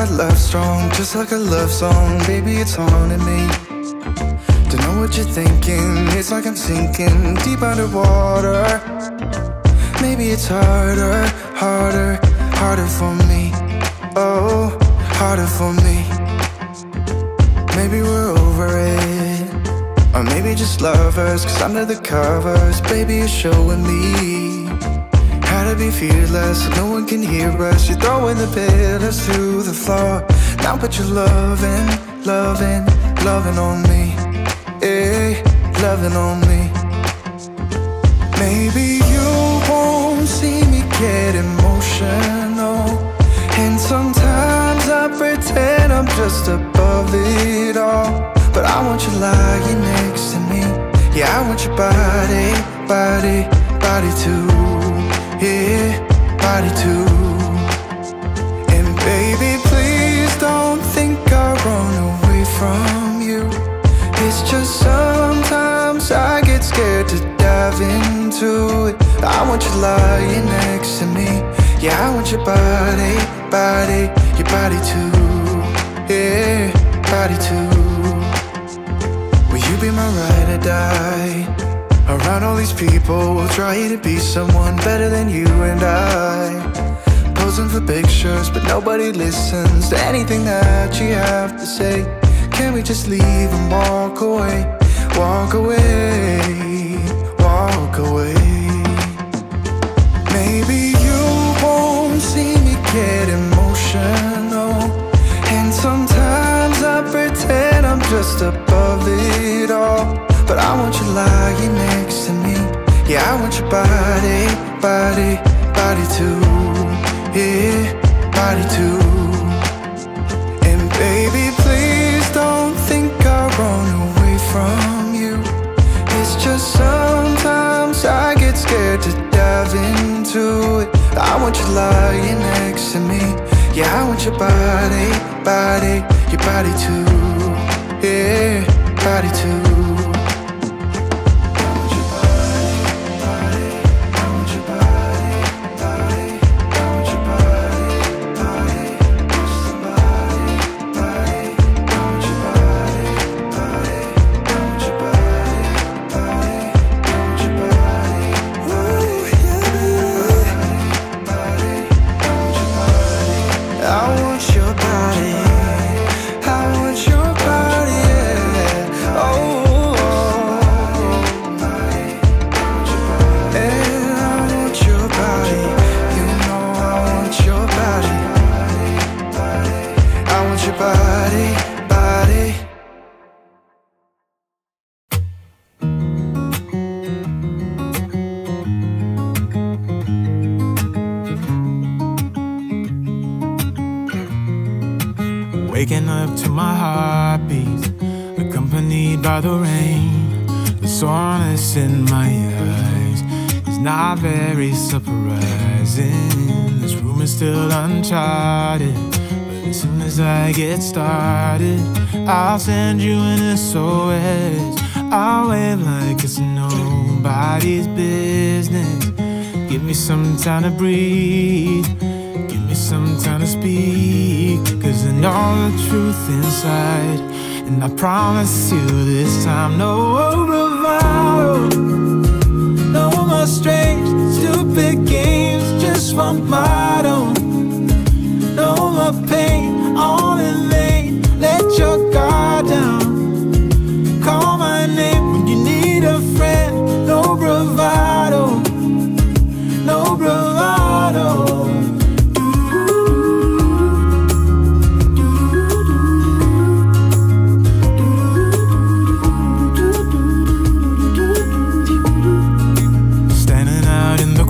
our love strong, just like a love song. Baby, it's haunting me. Don't know what you're thinking. It's like I'm sinking deep underwater. Maybe it's harder, harder, harder for me. Oh, harder for me. Maybe we're over it, or maybe just lovers. Cause under the covers, baby, you're showing me how to be fearless so no one can hear us. You're throwing the pillars to the floor. Now put your loving, loving, loving on me. Hey, loving on me. Maybe you won't see me get emotional, and sometimes I pretend I'm just above it all. But I want you lying next to me. Yeah, I want your body, body, body too. Yeah, body too. And baby, please don't think I run away from you. It's just sometimes I get scared to dive into it. I want you lying next to me. Yeah, I want your body, body, your body too. Yeah, body too. Will you be my ride or die? Around all these people, trying to be someone better than you and I. Posing for pictures, but nobody listens to anything that you have to say. Can we just leave and walk away? Walk away, walk away. Maybe you won't see me get emotional, and sometimes I pretend I'm just above it all. But I want you lying next to me. Yeah, I want your body, body, body too. Yeah, body too. And baby, please don't think I run away from you. It's just sometimes I get scared to dive into it. I want you lying next to me. Yeah, I want your body, body, your body too. Yeah, body too. Waking up to my heartbeat, accompanied by the rain. The soreness in my eyes is not very surprising. This room is still uncharted, but as soon as I get started, I'll send you an SOS. I'll wave like it's nobody's business. Give me some time to breathe, give me some time to speak, 'cause I know the truth inside. And I promise you this time, no bravado, no more strange, stupid games, just one motto. No more pain, all in vain, let your guard down. Call my name when you need a friend. No bravado, no bravado.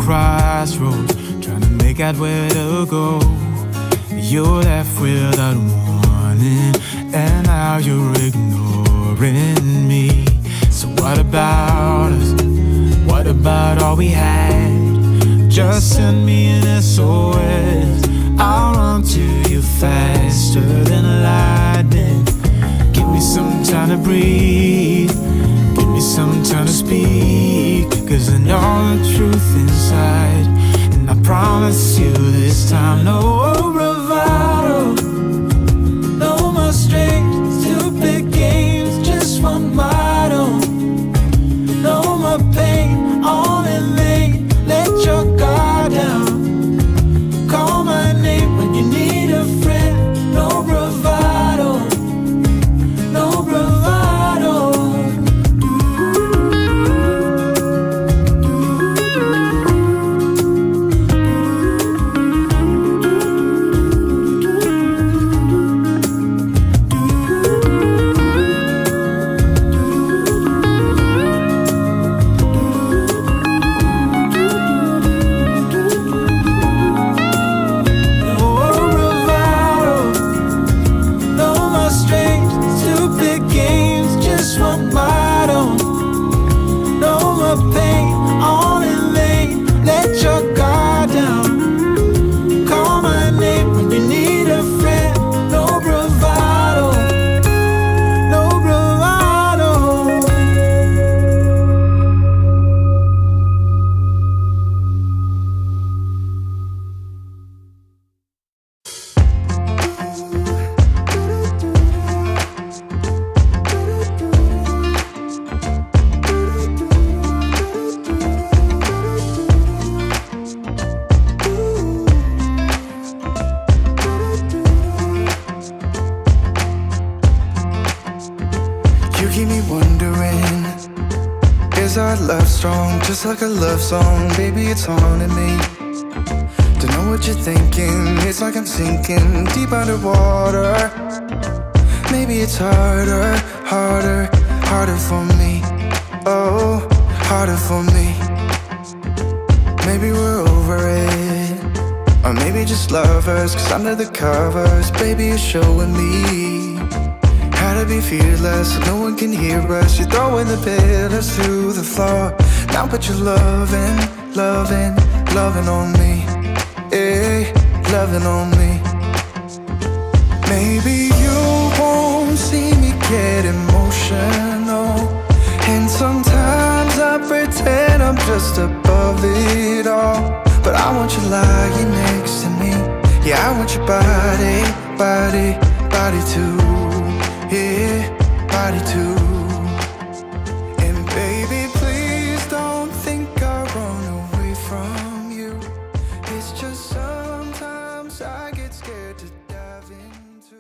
Crossroads, trying to make out where to go. You're left without warning, and now you're ignoring me. So what about us? What about all we had? Just send me an SOS. I'll run to you faster than lightning. Give me some time to breathe, give me some time to speak, 'cause I know the truth inside. And I promise you this time, no bravado, our love strong, just like a love song. Baby, it's haunting me. Don't know what you're thinking, it's like I'm sinking deep underwater. Maybe it's harder, harder, harder for me. Oh, harder for me. Maybe we're over it, or maybe just lovers, cause under the covers, baby, you're showing me how to be fearless, so no one can hear us. You're throwing the pillars through the floor. Now put your loving, loving, loving on me. Hey, loving on me. Maybe you won't see me get emotional, and sometimes I pretend I'm just above it all. But I want you lying next to me. Yeah, I want your body, body, body too. Yeah, body too. And baby, please don't think I run away from you. It's just sometimes I get scared to dive into